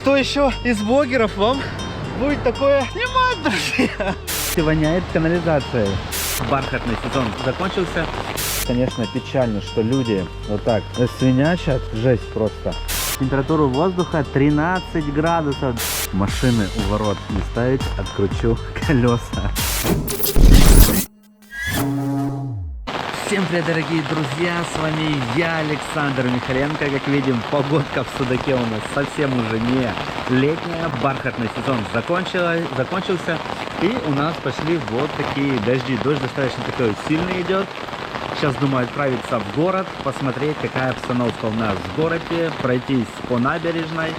Кто еще из блогеров вам будет такое снимать, друзья? Воняет канализацией. Бархатный сезон закончился. Конечно, печально, что люди вот так свинячат. Жесть просто. Температура воздуха 13 градусов. Машины у ворот не ставить, откручу колеса. Всем привет, дорогие друзья, с вами я, Александр Михаленко. Как видим, погодка в Судаке у нас совсем уже не летняя. Бархатный сезон закончился. И у нас пошли вот такие дожди. Дождь достаточно такой сильный идет. Сейчас думаю отправиться в город, посмотреть, какая обстановка у нас в городе, пройтись по набережной.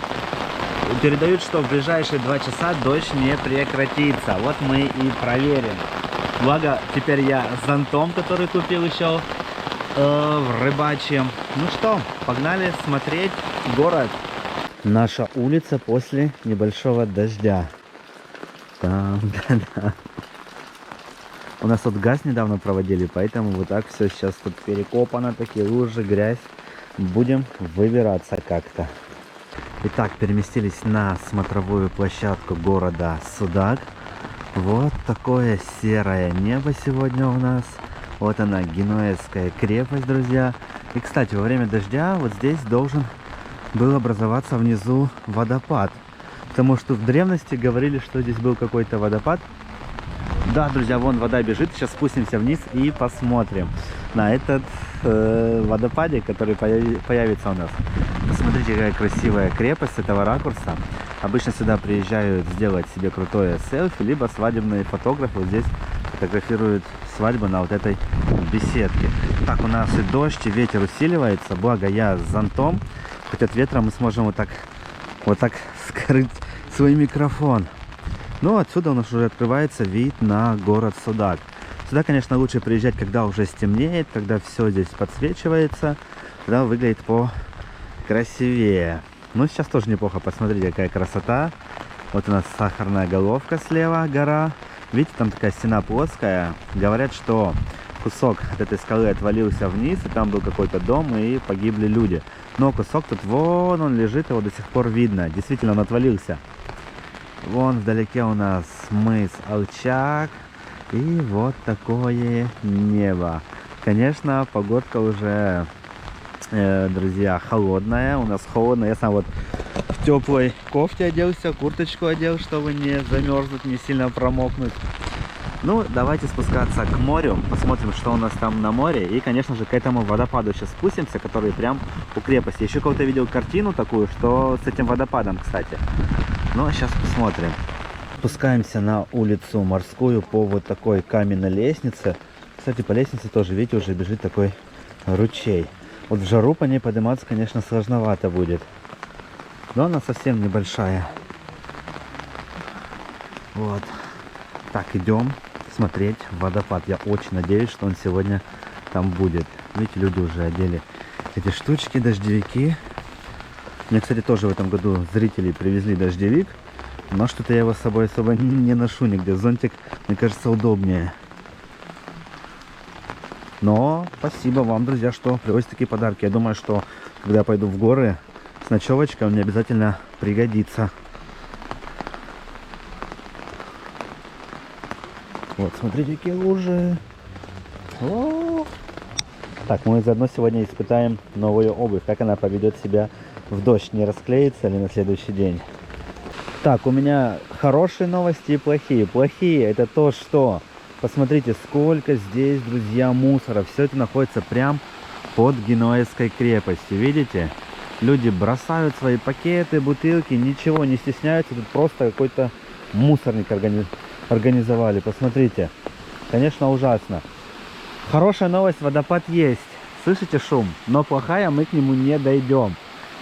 Передают, что в ближайшие 2 часа дождь не прекратится. Вот мы и проверим. Благо, теперь я с зонтом, который купил еще в Рыбачьем. Ну что, погнали смотреть город. Наша улица после небольшого дождя. Там, да. У нас вот газ недавно проводили, поэтому вот так все сейчас тут перекопано, такие лужи, грязь. Будем выбираться как-то. Итак, переместились на смотровую площадку города Судак. Вот такое серое небо сегодня у нас. Вот она, Генуэзская крепость, друзья. И, кстати, во время дождя вот здесь должен был образоваться внизу водопад. Потому что в древности говорили, что здесь был какой-то водопад. Да, друзья, вон вода бежит. Сейчас спустимся вниз и посмотрим на этот водопаде, который появится у нас. Посмотрите, какая красивая крепость с этого ракурса. Обычно сюда приезжают сделать себе крутое селфи, либо свадебные фотографы вот здесь фотографируют свадьбу на вот этой беседке. Так, у нас и дождь, и ветер усиливается. Благо я с зонтом, хоть от ветра мы сможем вот так скрыть свой микрофон. Ну, отсюда у нас уже открывается вид на город Судак. Сюда, конечно, лучше приезжать, когда уже стемнеет, когда все здесь подсвечивается, тогда выглядит покрасивее. Ну, сейчас тоже неплохо. Посмотрите, какая красота. Вот у нас Сахарная головка слева, гора. Видите, там такая стена плоская. Говорят, что кусок от этой скалы отвалился вниз, и там был какой-то дом, и погибли люди. Но кусок тут, вон он лежит, его до сих пор видно. Действительно, он отвалился. Вон вдалеке у нас мыс Алчак. И вот такое небо. Конечно, погодка уже, друзья, холодная. У нас холодно. Я сам вот в теплой кофте оделся, курточку одел, чтобы не замерзнуть, не сильно промокнуть. Ну, давайте спускаться к морю. Посмотрим, что у нас там на море. И, конечно же, к этому водопаду сейчас спустимся, который прям у крепости. Еще кого-то видел картину такую, что с этим водопадом, кстати. Ну, сейчас посмотрим. Спускаемся на улицу Морскую по вот такой каменной лестнице. Кстати, по лестнице тоже, видите, уже бежит такой ручей. Вот в жару по ней подниматься, конечно, сложновато будет. Но она совсем небольшая. Вот. Так, идем смотреть водопад. Я очень надеюсь, что он сегодня там будет. Видите, люди уже одели эти штучки, дождевики. Мне, кстати, тоже в этом году зрители привезли дождевик. Но что-то я его с собой особо не ношу нигде. Зонтик, мне кажется, удобнее. Но спасибо вам, друзья, что привозите такие подарки. Я думаю, что когда я пойду в горы с ночевочкой, он мне обязательно пригодится. Вот, смотрите, какие лужи. О! Так, мы заодно сегодня испытаем новую обувь. Как она поведет себя в дождь, не расклеится ли на следующий день. Так, у меня хорошие новости и плохие. Плохие — это то, что посмотрите, сколько здесь, друзья, мусора. Все это находится прям под Генуэзской крепостью. Видите? Люди бросают свои пакеты, бутылки, ничего не стесняются. Тут просто какой-то мусорник организовали. Посмотрите. Конечно, ужасно. Хорошая новость, водопад есть. Слышите шум? Но плохая, мы к нему не дойдем.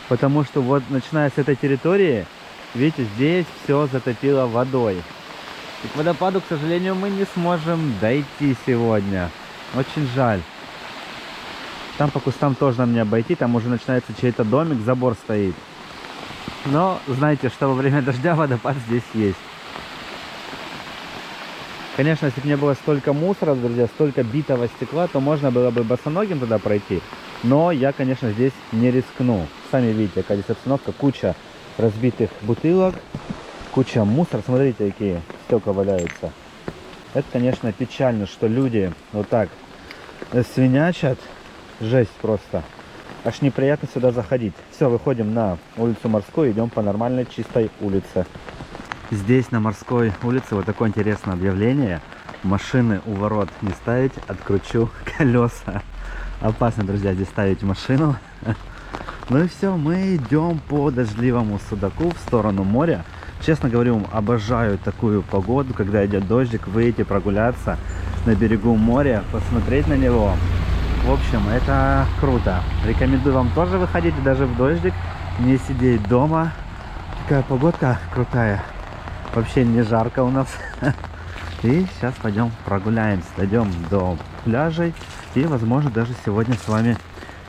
Потому что вот, начиная с этой территории, видите, здесь все затопило водой. И к водопаду, к сожалению, мы не сможем дойти сегодня. Очень жаль. Там по кустам тоже нам не обойти. Там уже начинается чей-то домик, забор стоит. Но знаете, что во время дождя водопад здесь есть. Конечно, если бы не было столько мусора, друзья, столько битого стекла, то можно было бы босоногим туда пройти. Но я, конечно, здесь не рискну. Сами видите, какая здесь обстановка, куча разбитых бутылок, куча мусора. Смотрите, какие стекла валяются. Это, конечно, печально, что люди вот так свинячат. Жесть просто. Аж неприятно сюда заходить. Все, выходим на улицу Морскую, идем по нормальной чистой улице. Здесь на Морской улице вот такое интересное объявление. Машины у ворот не ставить, откручу колеса. Опасно, друзья, здесь ставить машину. Ну и все, мы идем по дождливому Судаку в сторону моря. Честно говорю, обожаю такую погоду, когда идет дождик, выйти прогуляться на берегу моря, посмотреть на него. В общем, это круто. Рекомендую вам тоже выходить даже в дождик, не сидеть дома. Такая погодка крутая. Вообще не жарко у нас. И сейчас пойдем прогуляемся, дойдем до пляжей. И, возможно, даже сегодня с вами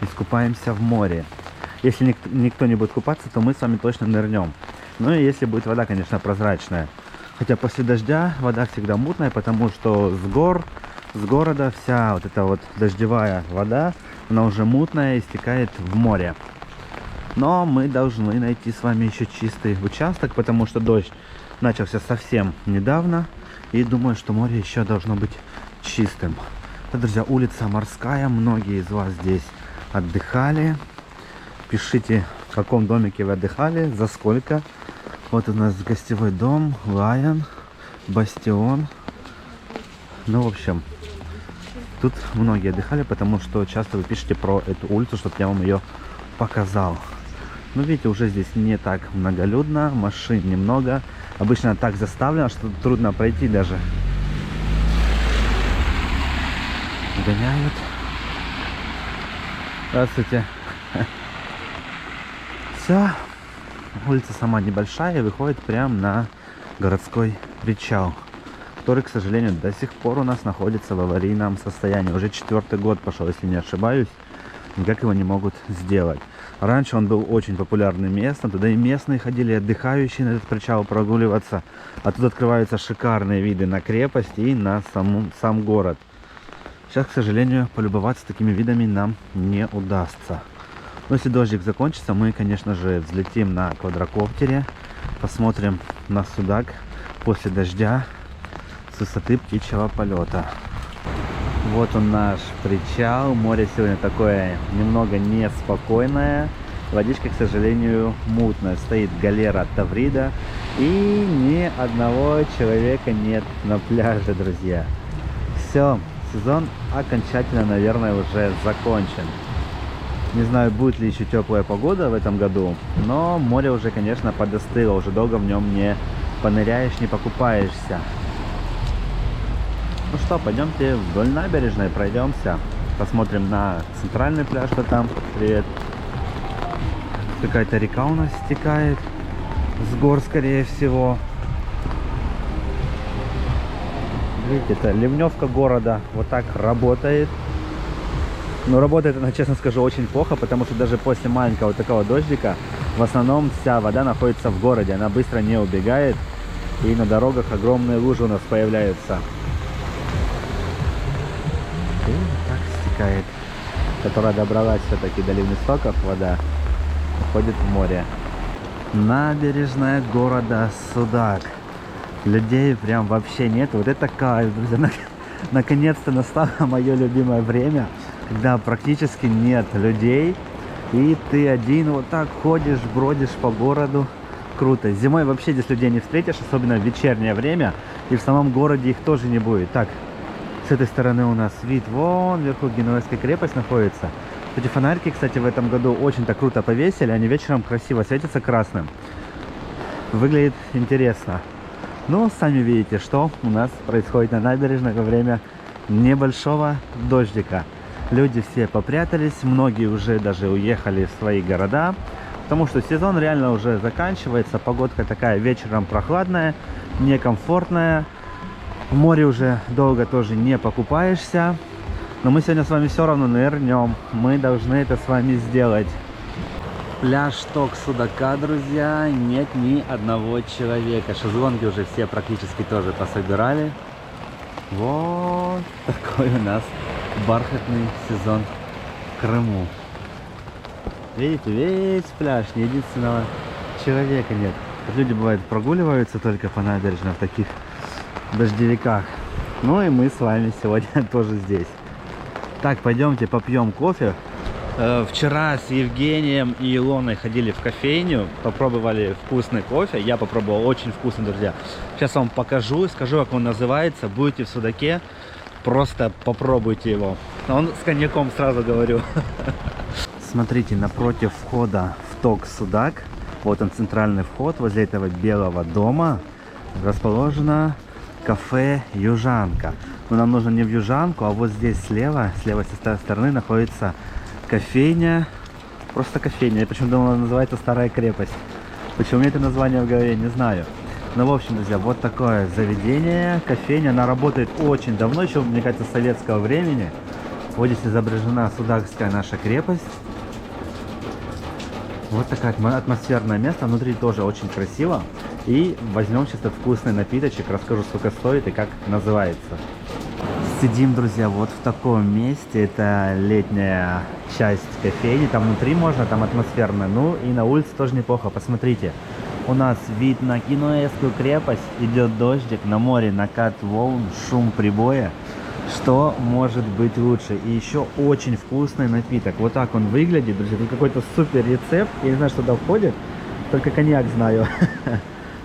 искупаемся в море. Если никто не будет купаться, то мы с вами точно нырнем. Ну и если будет вода, конечно, прозрачная. Хотя после дождя вода всегда мутная, потому что с города вся вот эта вот дождевая вода, она уже мутная и стекает в море. Но мы должны найти с вами еще чистый участок, потому что дождь начался совсем недавно. И думаю, что море еще должно быть чистым. Это, друзья, улица Морская. Многие из вас здесь отдыхали. Пишите, в каком домике вы отдыхали, за сколько. Вот у нас гостевой дом, Лайон, Бастион. Ну, в общем, тут многие отдыхали, потому что часто вы пишете про эту улицу, чтобы я вам ее показал. Ну, видите, уже здесь не так многолюдно, машин немного. Обычно так заставлено, что трудно пройти даже. Гоняют. Здравствуйте. Все. Улица сама небольшая и выходит прямо на городской причал, который, к сожалению, до сих пор у нас находится в аварийном состоянии. Уже 4-й год пошел, если не ошибаюсь. Никак его не могут сделать. Раньше он был очень популярным местом. Туда и местные ходили, отдыхающие на этот причал прогуливаться. А тут открываются шикарные виды на крепость и на сам город. Сейчас, к сожалению, полюбоваться такими видами нам не удастся. Но если дождик закончится, мы, конечно же, взлетим на квадрокоптере. Посмотрим на Судак после дождя с высоты птичьего полета. Вот он наш причал. Море сегодня такое немного неспокойное. Водичка, к сожалению, мутная. Стоит галера Таврида. И ни одного человека нет на пляже, друзья. Все, сезон окончательно, наверное, уже закончен. Не знаю, будет ли еще теплая погода в этом году. Но море уже, конечно, подостыло. Уже долго в нем не поныряешь, не покупаешься. Ну что, пойдемте вдоль набережной, пройдемся. Посмотрим на центральный пляж, что там. Привет. Какая-то река у нас стекает. С гор, скорее всего. Видите, это ливневка города. Вот так работает. Но работает она, честно скажу, очень плохо, потому что даже после маленького вот такого дождика в основном вся вода находится в городе. Она быстро не убегает. И на дорогах огромные лужи у нас появляются. И так стекает, которая добралась все-таки до ливнестоков, вода уходит в море. Набережная города Судак. Людей прям вообще нет. Вот это кайф, друзья. Наконец-то настало мое любимое время, когда практически нет людей. И ты один вот так ходишь, бродишь по городу. Круто. Зимой вообще здесь людей не встретишь, особенно в вечернее время. И в самом городе их тоже не будет. Так. С этой стороны у нас вид, вон вверху Генуэзская крепость находится. Эти фонарики, кстати, в этом году очень-то круто повесили. Они вечером красиво светятся красным. Выглядит интересно. Ну, сами видите, что у нас происходит на набережной во время небольшого дождика. Люди все попрятались, многие уже даже уехали в свои города. Потому что сезон реально уже заканчивается. Погодка такая вечером прохладная, некомфортная. В море уже долго тоже не покупаешься. Но мы сегодня с вами все равно нырнем. Мы должны это с вами сделать. Пляж Ток Судака, друзья. Нет ни одного человека. Шезлонги уже все практически тоже пособирали. Вот такой у нас бархатный сезон в Крыму. Видите, весь пляж, ни единственного человека нет. Люди, бывает, прогуливаются только по набережной в таких дождевиках. Ну и мы с вами сегодня тоже здесь. Так, пойдемте попьем кофе. Вчера с Евгением и Илоной ходили в кофейню, попробовали вкусный кофе. Я попробовал, очень вкусный, друзья. Сейчас вам покажу, скажу, как он называется. Будете в Судаке, просто попробуйте его. Он с коньяком, сразу говорю. Смотрите, напротив входа в ТОК Судак, вот он, центральный вход, возле этого белого дома расположено кафе Южанка. Но нам нужно не в Южанку, а вот здесь слева с той стороны находится кофейня, просто кофейня. Я почему думал, она называется Старая крепость. Почему мне это название в голове, не знаю. Ну, в общем, друзья, вот такое заведение, кофейня. Она работает очень давно, еще, мне кажется, с советского времени. Вот здесь изображена Судакская наша крепость. Вот такое атмосферное место. Внутри тоже очень красиво. И возьмем сейчас этот вкусный напиточек, расскажу, сколько стоит и как называется. Сидим, друзья, вот в таком месте. Это летняя часть кофейни. Там внутри можно, там атмосферно. Ну и на улице тоже неплохо. Посмотрите. У нас вид на Киноэскую крепость. Идет дождик, на море накат волн, шум прибоя. Что может быть лучше? И еще очень вкусный напиток. Вот так он выглядит, друзья. Тут какой-то супер рецепт. Я не знаю, что туда входит. Только коньяк знаю.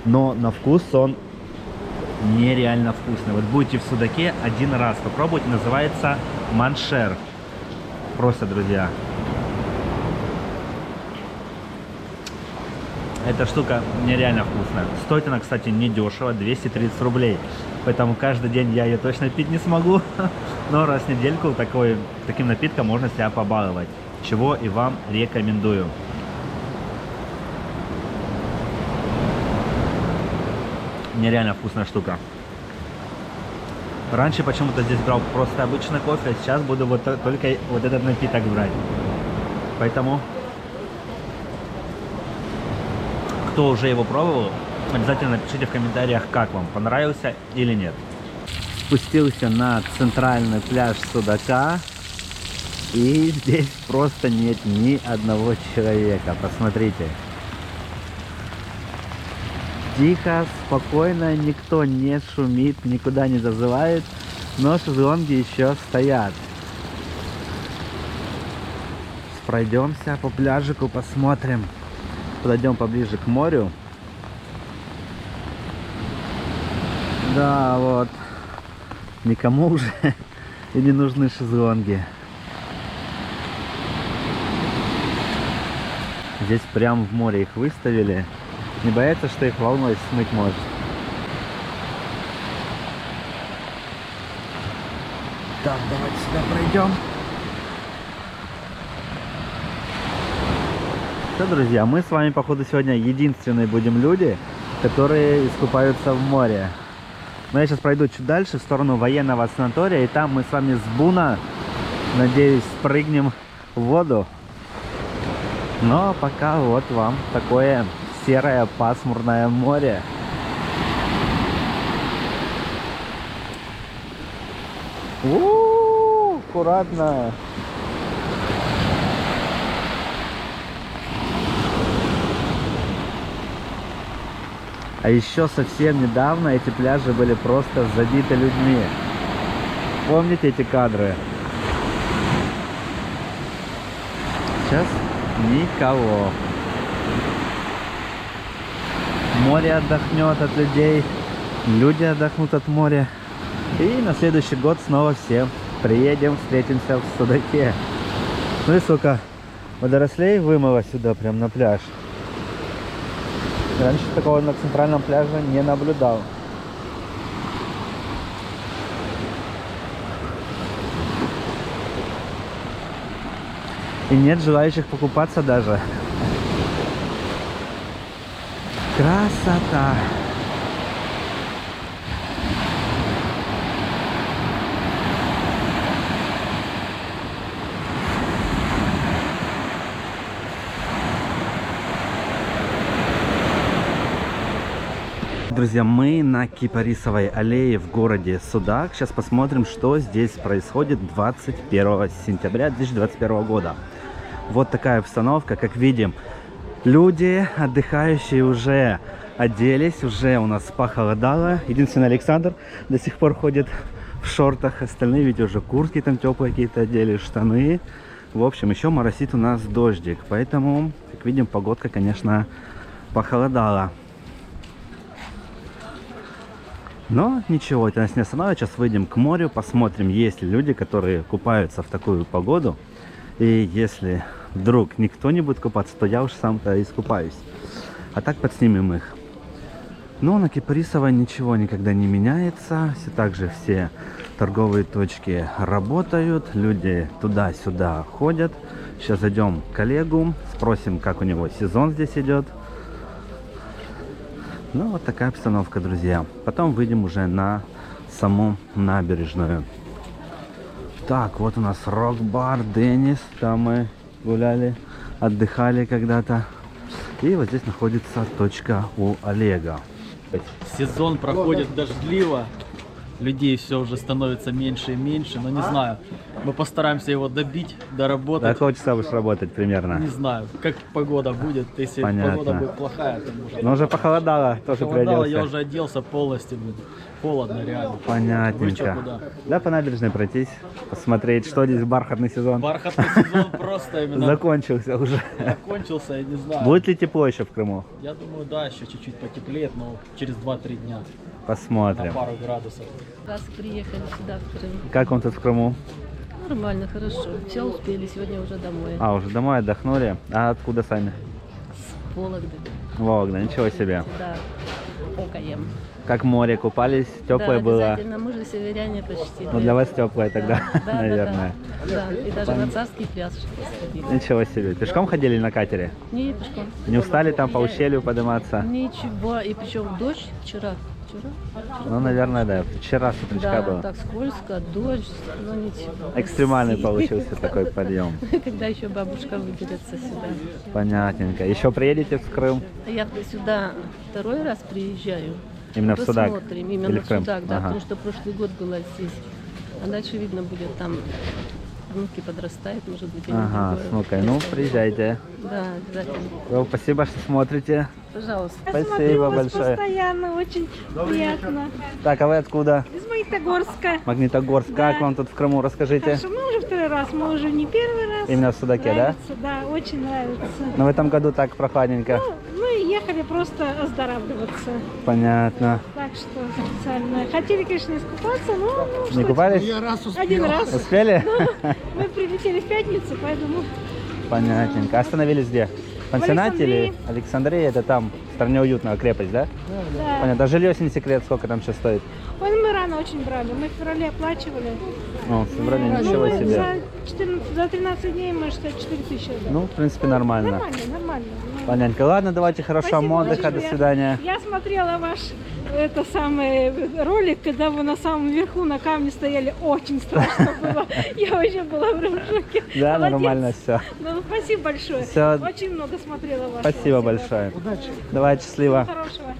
Но на вкус он нереально вкусный. Вот будете в Судаке, один раз попробуйте. Называется маншер. Просто, друзья. Эта штука нереально вкусная. Стоит она, кстати, недешево, 230 рублей. Поэтому каждый день я ее точно пить не смогу. Но раз в недельку таким напитком можно себя побаловать. Чего и вам рекомендую. Нереально вкусная штука. Раньше почему-то здесь брал просто обычный кофе, а сейчас буду только вот этот напиток брать. Поэтому, кто уже его пробовал, обязательно напишите в комментариях, как вам, понравился или нет. Спустился на центральный пляж Судака, и здесь просто нет ни одного человека. Посмотрите. Тихо, спокойно, никто не шумит, никуда не зазывает, но шезлонги еще стоят. Пройдемся по пляжику, посмотрим. Подойдем поближе к морю. Да, вот. Никому уже и не нужны шезлонги. Здесь прям в море их выставили. Не боятся, что их волной смыть может. Так, давайте сюда пройдем. Все, друзья, мы с вами, походу, сегодня единственные будем люди, которые искупаются в море. Но я сейчас пройду чуть дальше, в сторону военного санатория, и там мы с вами с буна, надеюсь, спрыгнем в воду. Но пока вот вам такое серое пасмурное море. Аккуратно. А еще совсем недавно эти пляжи были просто забиты людьми. Помните эти кадры? Сейчас никого. Море отдохнет от людей, люди отдохнут от моря. И на следующий год снова все приедем, встретимся в Судаке. Ну и сколько водорослей вымыло сюда, прям на пляж. Раньше такого на центральном пляже не наблюдал. И нет желающих покупаться даже. Красота! Друзья, мы на Кипарисовой аллее в городе Судак. Сейчас посмотрим, что здесь происходит 21 сентября 2021 года. Вот такая обстановка, как видим. Люди, отдыхающие, уже оделись, уже у нас похолодало. Единственный Александр до сих пор ходит в шортах, остальные ведь уже куртки там теплые какие-то одели, штаны. В общем, еще моросит у нас дождик, поэтому, как видим, погодка, конечно, похолодала. Но ничего, это нас не остановит. Сейчас выйдем к морю, посмотрим, есть ли люди, которые купаются в такую погоду. И если вдруг никто не будет купаться, то я уж сам-то искупаюсь. А так подснимем их. Но на Кипарисово ничего никогда не меняется. Все так же все торговые точки работают. Люди туда-сюда ходят. Сейчас зайдем к коллегу, спросим, как у него сезон здесь идет. Ну, вот такая обстановка, друзья. Потом выйдем уже на саму набережную. Так, вот у нас рок-бар Денис. Там мы гуляли, отдыхали когда-то. И вот здесь находится точка у Олега. Сезон проходит дождливо. Людей все уже становится меньше и меньше. Но не знаю, мы постараемся его добить, доработать. До какого часа будешь работать примерно? Не знаю, как погода будет. Если Понятно. погода будет плохая, то может... Но уже похолодало, тоже Похолодало, приоделся. я уже оделся полностью, блин. Холодно реально. Вы чё, Понятненько. куда? Да, по набережной пройтись, посмотреть, что здесь бархатный сезон. Бархатный сезон просто именно Закончился уже. закончился, я не знаю. Будет ли тепло еще в Крыму? Я думаю, да, еще чуть-чуть потеплеет, но через 2-3 дня на Посмотрим. пару градусов. Раз приехали сюда, в Крым. Как вам тут в Крыму? Нормально, хорошо. Все успели, сегодня уже домой. А, уже домой отдохнули? А откуда сами? С Вологды. Вологда, ничего себе. Да, окаем. Как море, купались? Теплое да, было? обязательно. Мы же северяне почти. Ну, для вас теплое тогда, да, наверное. Да, и даже на царский пляж сходили. Ничего себе. Пешком ходили на катере? Не, пешком. Не устали там по ущелью подниматься? Ничего, и причем дождь вчера. Ну, наверное, да. Вчера с утречка Да, было. так скользко, дождь, но ничего. Экстремальный получился такой подъем. Когда еще бабушка выберется сюда. Понятненько. Еще приедете в Крым? Я сюда второй раз приезжаю. Именно в Судак? Посмотрим, Или именно в в Крым? Судак, да, Ага. потому что прошлый год была здесь. А дальше видно будет, там внуки подрастают, может быть, они Ага, другое ну-ка, ну, место приезжайте. Да, обязательно. Ну, спасибо, что смотрите. Пожалуйста. Я Спасибо смотрю вас большое. постоянно, очень приятно. Так, а вы откуда? Из Магнитогорска. Магнитогорск. Да. Как вам тут в Крыму? Расскажите. Хорошо, мы уже второй раз, мы уже не первый раз. Именно в Судаке, да? Нравится, да? Очень нравится. Но в этом году так прохладненько. Ну, мы ехали просто оздоравливаться. Понятно. Так что специально. Хотели, конечно, искупаться, но ну, Не что купались? теперь? Один раз. Успели? Мы прилетели в пятницу, поэтому Понятненько. Остановились где? В пансионате или Александрия? Это там, в стране уютного, крепость, да? да. Понятно. А жилье, если не секрет, сколько там сейчас стоит? Ой, мы рано очень брали. Мы в феврале оплачивали. Ну, в феврале ничего Ну, себе. за 13 дней мы что 4 тысячи отдали. Ну, в принципе, нормально. Нормально, нормально. Понятненько. Ладно, давайте хорошего Спасибо отдыха. До большое. свидания. Я смотрела ваш ролик, когда вы на самом верху на камне стояли. Очень страшно было. Я вообще была в шоке. Да, Молодец. нормально все. Ну, спасибо большое. Всё. Очень много смотрела вашего. Спасибо всего. большое. Давай, счастливо. Всего хорошего.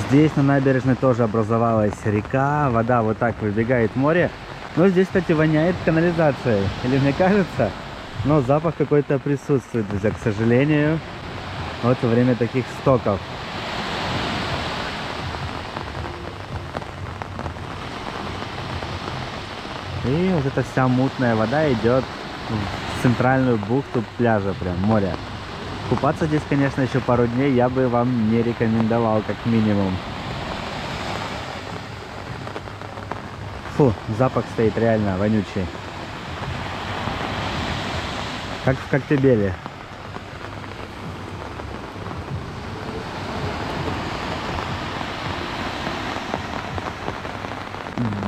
Здесь на набережной тоже образовалась река, вода вот так выбегает в море. Но здесь, кстати, воняет канализацией. Или мне кажется, но запах какой-то присутствует, друзья, к сожалению. Вот во время таких стоков. И вот эта вся мутная вода идет в центральную бухту пляжа, прям моря. Купаться здесь, конечно, еще пару дней я бы вам не рекомендовал, как минимум. Фу, запах стоит реально вонючий. Как в Коктебеле.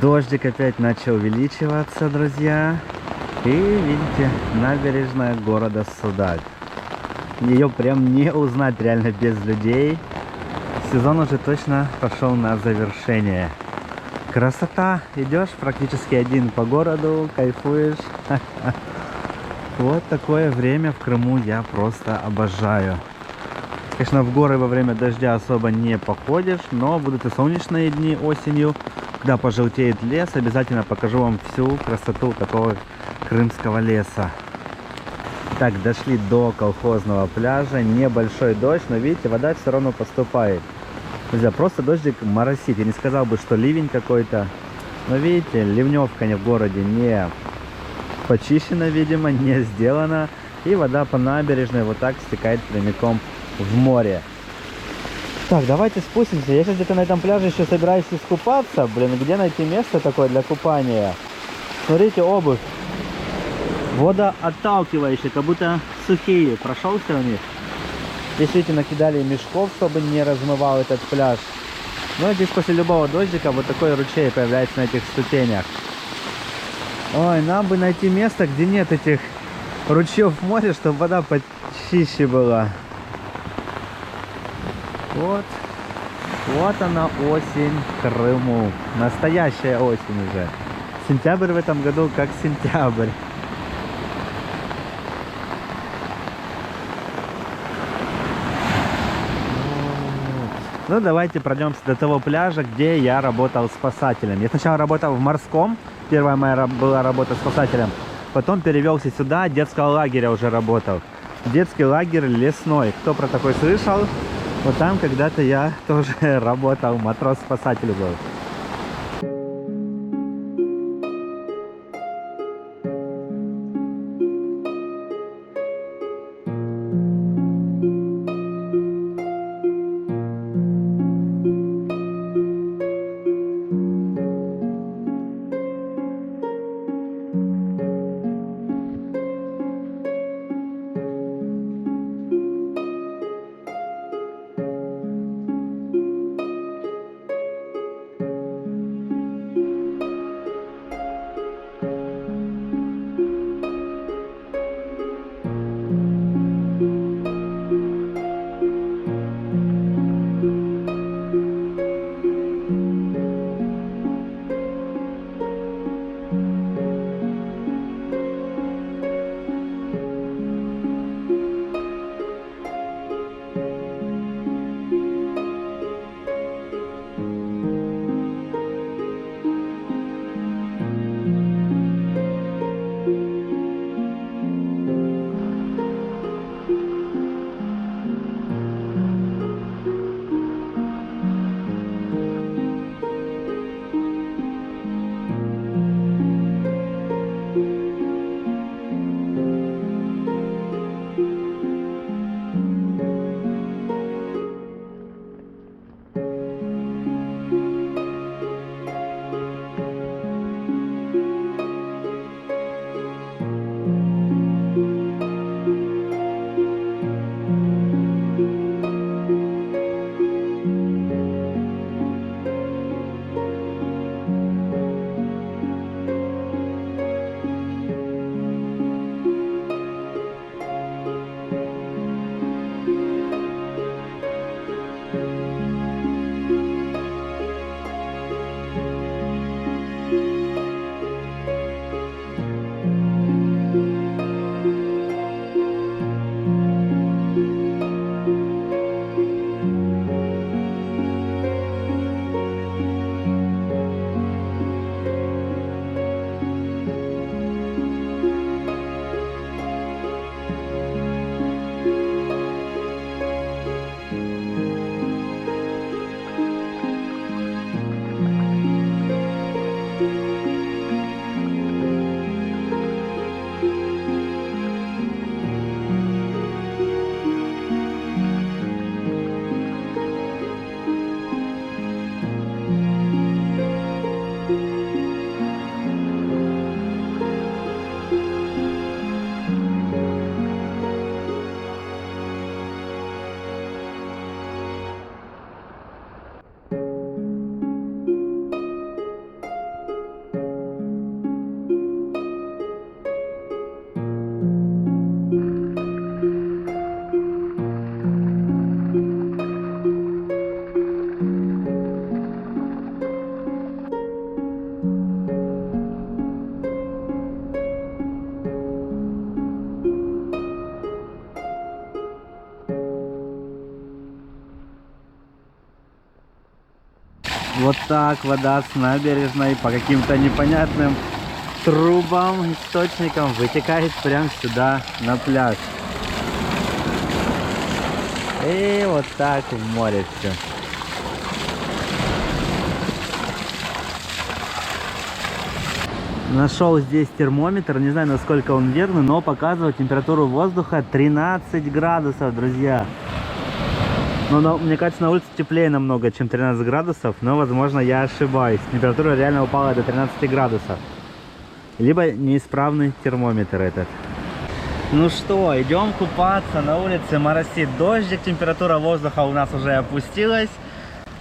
Дождик опять начал увеличиваться, друзья. И видите, набережная города Судак. Ее прям не узнать реально без людей. Сезон уже точно пошел на завершение. Красота! Идешь практически один по городу, кайфуешь. Вот такое время в Крыму я просто обожаю. Конечно, в горы во время дождя особо не походишь, но будут и солнечные дни осенью, когда пожелтеет лес. Обязательно покажу вам всю красоту такого крымского леса. Так, дошли до колхозного пляжа. Небольшой дождь, но видите, вода все равно поступает. Друзья, просто дождик моросит. Я не сказал бы, что ливень какой-то. Но видите, ливневка в городе не почищена, видимо, не сделана. И вода по набережной вот так стекает прямиком в море. Так, давайте спустимся. Я сейчас где-то на этом пляже еще собираюсь искупаться. Блин, где найти место такое для купания? Смотрите, обувь. Водоотталкивающие, как будто сухие. Прошелся у них. Здесь, видите, накидали мешков, чтобы не размывал этот пляж. Но здесь после любого дождика вот такой ручей появляется на этих ступенях. Ой, нам бы найти место, где нет этих ручьев в море, чтобы вода почище была. Вот. Вот она, осень в Крыму. Настоящая осень уже. Сентябрь в этом году как сентябрь. Ну, давайте пройдемся до того пляжа, где я работал спасателем. Я сначала работал в морском. Первая моя была работа спасателем. Потом перевелся сюда, детского лагеря уже работал. Детский лагерь лесной. Кто про такой слышал? Вот там когда-то я тоже работал, матрос-спасатель был. Вот так вода с набережной по каким-то непонятным трубам, источникам вытекает прямо сюда на пляж. И вот так в море все. Нашел здесь термометр, не знаю, насколько он верный, но показывает температуру воздуха 13 градусов, друзья. Но мне кажется, на улице теплее намного, чем 13 градусов, но, возможно, я ошибаюсь. Температура реально упала до 13 градусов. Либо неисправный термометр этот. Ну что, идем купаться. На улице моросит дождик, температура воздуха у нас уже опустилась.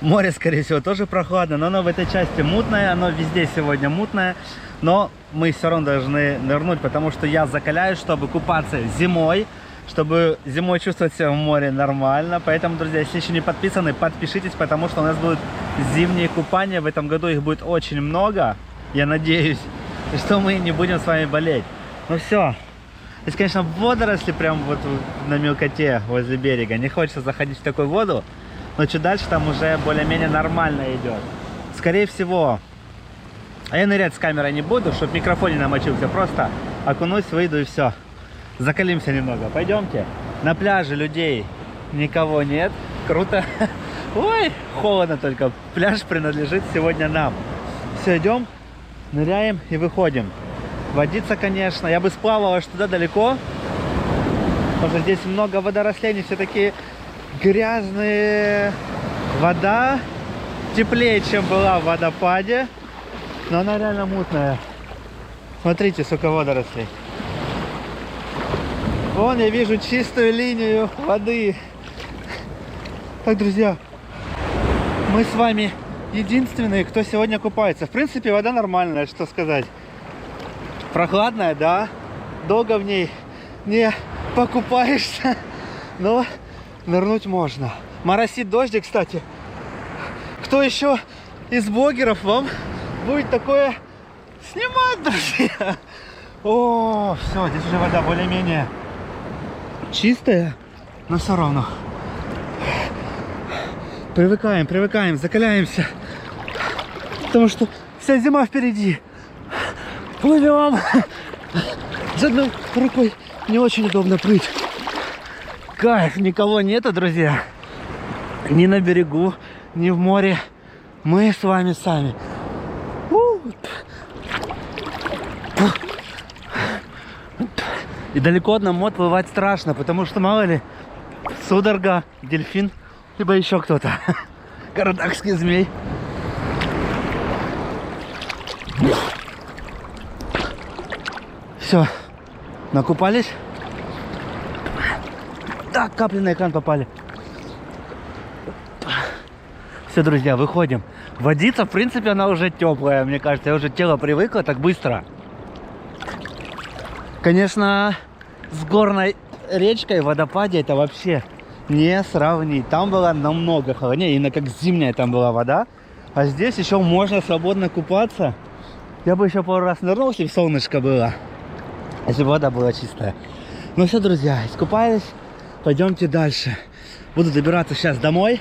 Море, скорее всего, тоже прохладно, но оно в этой части мутное, оно везде сегодня мутное. Но мы все равно должны нырнуть, потому что я закаляюсь, чтобы купаться зимой, чтобы зимой чувствовать себя в море нормально. Поэтому, друзья, если еще не подписаны, подпишитесь, потому что у нас будут зимние купания. В этом году их будет очень много, я надеюсь, и что мы не будем с вами болеть. Ну все. Здесь, конечно, водоросли прям вот на мелкоте возле берега. Не хочется заходить в такую воду, но чуть дальше там уже более-менее нормально идет. Скорее всего, а я нырять с камерой не буду, чтобы микрофон не намочился. Просто окунусь, выйду и все. Закалимся немного. Пойдемте. На пляже людей никого нет. Круто. Ой, холодно только. Пляж принадлежит сегодня нам. Все, идем, ныряем и выходим. Водиться, конечно. Я бы сплавал аж туда далеко. Потому что здесь много водорослей. Они все такие грязные. Вода теплее, чем была в водопаде. Но она реально мутная. Смотрите, сколько водорослей. Вон я вижу чистую линию воды. Так, друзья, мы с вами единственные, кто сегодня купается. В принципе, вода нормальная, что сказать. Прохладная, да. Долго в ней не покупаешься. Но нырнуть можно. Моросит дождик, кстати. Кто еще из блогеров вам будет такое снимать, друзья? О, все, здесь уже вода более-менее чистая, но все равно. Привыкаем, закаляемся. Потому что вся зима впереди. Плывем. С одной рукой не очень удобно плыть. Кайф, никого нету, друзья. Ни на берегу, ни в море. Мы с вами сами. И далеко одному отплывать страшно, потому что мало ли судорога, дельфин, либо еще кто-то. Карадакский змей. Все, накупались. Так, капли на экран попали. Все, друзья, выходим. Водица, в принципе, она уже теплая, мне кажется. Я уже тело привыкло так быстро. Конечно, с горной речкой, водопаде это вообще не сравнить. Там была намного холоднее, именно как зимняя там была вода. А здесь еще можно свободно купаться. Я бы еще пару раз нырнул, если бы солнышко было. Если бы вода была чистая. Ну все, друзья, искупались. Пойдемте дальше. Буду добираться сейчас домой.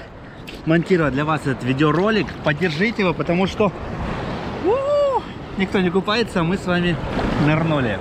Монтировать для вас этот видеоролик. Поддержите его, потому что никто не купается, а мы с вами нырнули.